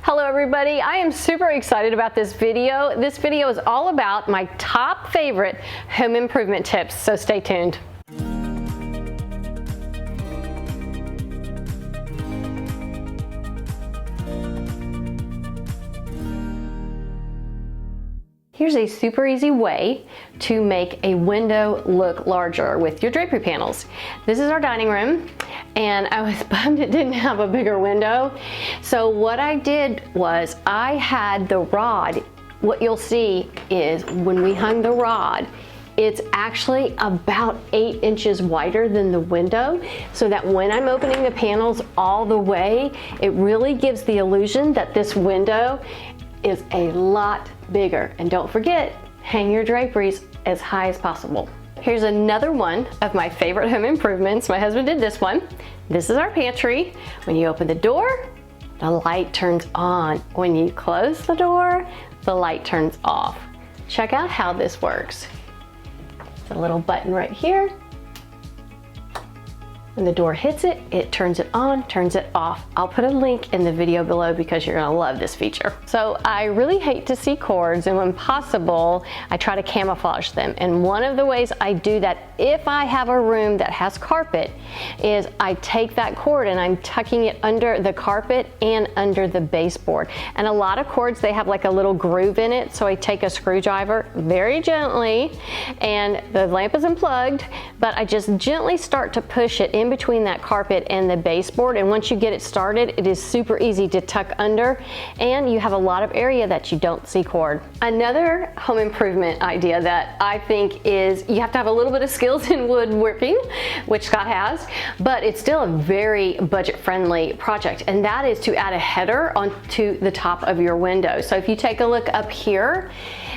Hello everybody, I am super excited about this video. This video is all about my top favorite home improvement tips, so stay tuned. Here's a super easy way to make a window look larger with your drapery panels. This is our dining room, and I was bummed it didn't have a bigger window. So what I did was I had the rod. What you'll see is when we hung the rod, it's actually about 8 inches wider than the window, so that when I'm opening the panels all the way, it really gives the illusion that this window is a lot bigger. And don't forget, hang your draperies as high as possible. Here's another one of my favorite home improvements. My husband did this one. This is our pantry. When you open the door, the light turns on. When you close the door, the light turns off. Check out how this works. It's a little button right here. When the door hits it, it turns it on, turns it off. I'll put a link in the video below because you're gonna love this feature. So I really hate to see cords, and when possible, I try to camouflage them. And one of the ways I do that, if I have a room that has carpet, is I take that cord and I'm tucking it under the carpet and under the baseboard. And a lot of cords, they have like a little groove in it, so I take a screwdriver very gently, and the lamp is unplugged, but I just gently start to push it in between that carpet and the baseboard, and once you get it started, it is super easy to tuck under, and you have a lot of area that you don't see cord. Another home improvement idea that I think is, you have to have a little bit of skills in woodworking, which Scott has, but it's still a very budget-friendly project, and that is to add a header onto the top of your window. So if you take a look up here,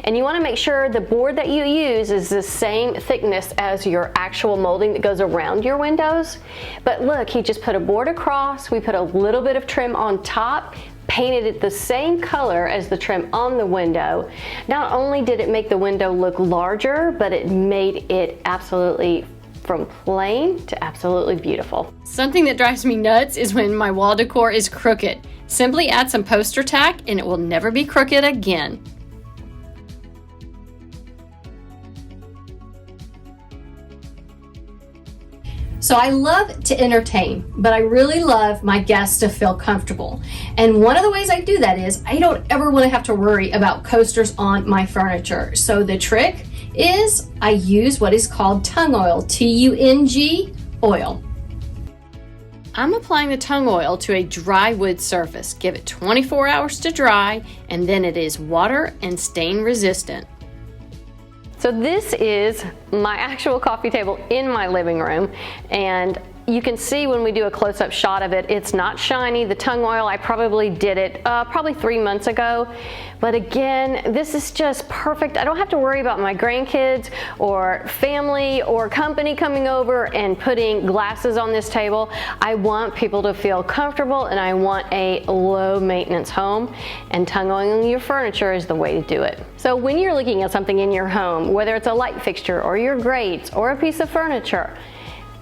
and you want to make sure the board that you use is the same thickness as your actual molding that goes around your windows. But look, he just put a board across, we put a little bit of trim on top, painted it the same color as the trim on the window. Not only did it make the window look larger, but it made it absolutely from plain to absolutely beautiful. Something that drives me nuts is when my wall decor is crooked. Simply add some poster tack and it will never be crooked again. So I love to entertain, but I really love my guests to feel comfortable. And one of the ways I do that is I don't ever want to have to worry about coasters on my furniture. So the trick is I use what is called Tung Oil, T-U-N-G oil. I'm applying the Tung Oil to a dry wood surface. Give it 24 hours to dry, and then it is water and stain resistant. So this is my actual coffee table in my living room, and you can see when we do a close-up shot of it, it's not shiny. The Tung Oil, I probably did it probably 3 months ago. But again, this is just perfect. I don't have to worry about my grandkids or family or company coming over and putting glasses on this table. I want people to feel comfortable, and I want a low-maintenance home, and Tung Oiling your furniture is the way to do it. So when you're looking at something in your home, whether it's a light fixture or your grates or a piece of furniture,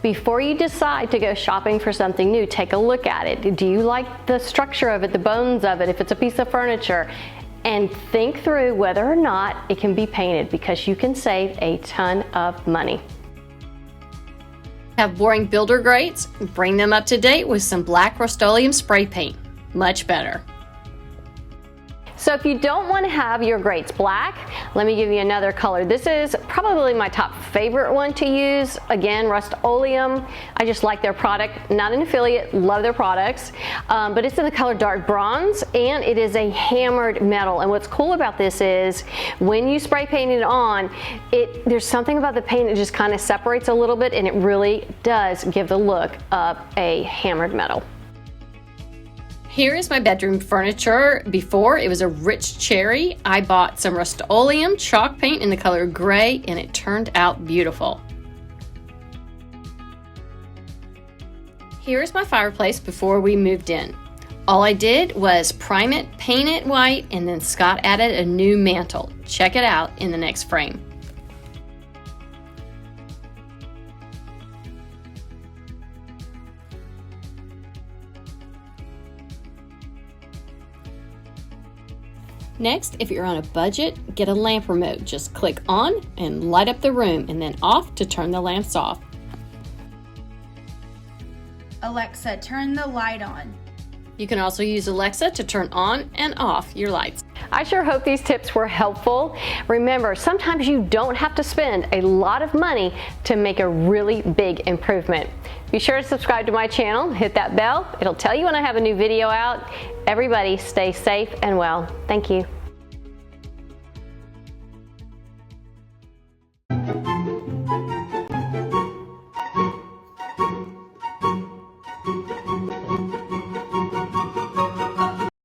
before you decide to go shopping for something new, take a look at it. Do you like the structure of it, the bones of it, if it's a piece of furniture? And think through whether or not it can be painted, because you can save a ton of money. Have boring builder grates? Bring them up to date with some black Rust-Oleum spray paint. Much better. So if you don't want to have your grates black, let me give you another color. This is probably my top favorite one to use. Again, Rust-Oleum. I just like their product. Not an affiliate, love their products. But it's in the color dark bronze, and it is a hammered metal. And what's cool about this is when you spray paint it on, there's something about the paint that just kind of separates a little bit, and it really does give the look of a hammered metal. Here is my bedroom furniture. Before, it was a rich cherry. I bought some Rust-Oleum chalk paint in the color gray, and it turned out beautiful. Here is my fireplace before we moved in. All I did was prime it, paint it white, and then Scott added a new mantle. Check it out in the next frame. Next, if you're on a budget, get a lamp remote. Just click on and light up the room, and then off to turn the lamps off. Alexa, turn the light on. You can also use Alexa to turn on and off your lights. I sure hope these tips were helpful. Remember, sometimes you don't have to spend a lot of money to make a really big improvement. Be sure to subscribe to my channel, hit that bell. It'll tell you when I have a new video out. Everybody stay safe and well. Thank you.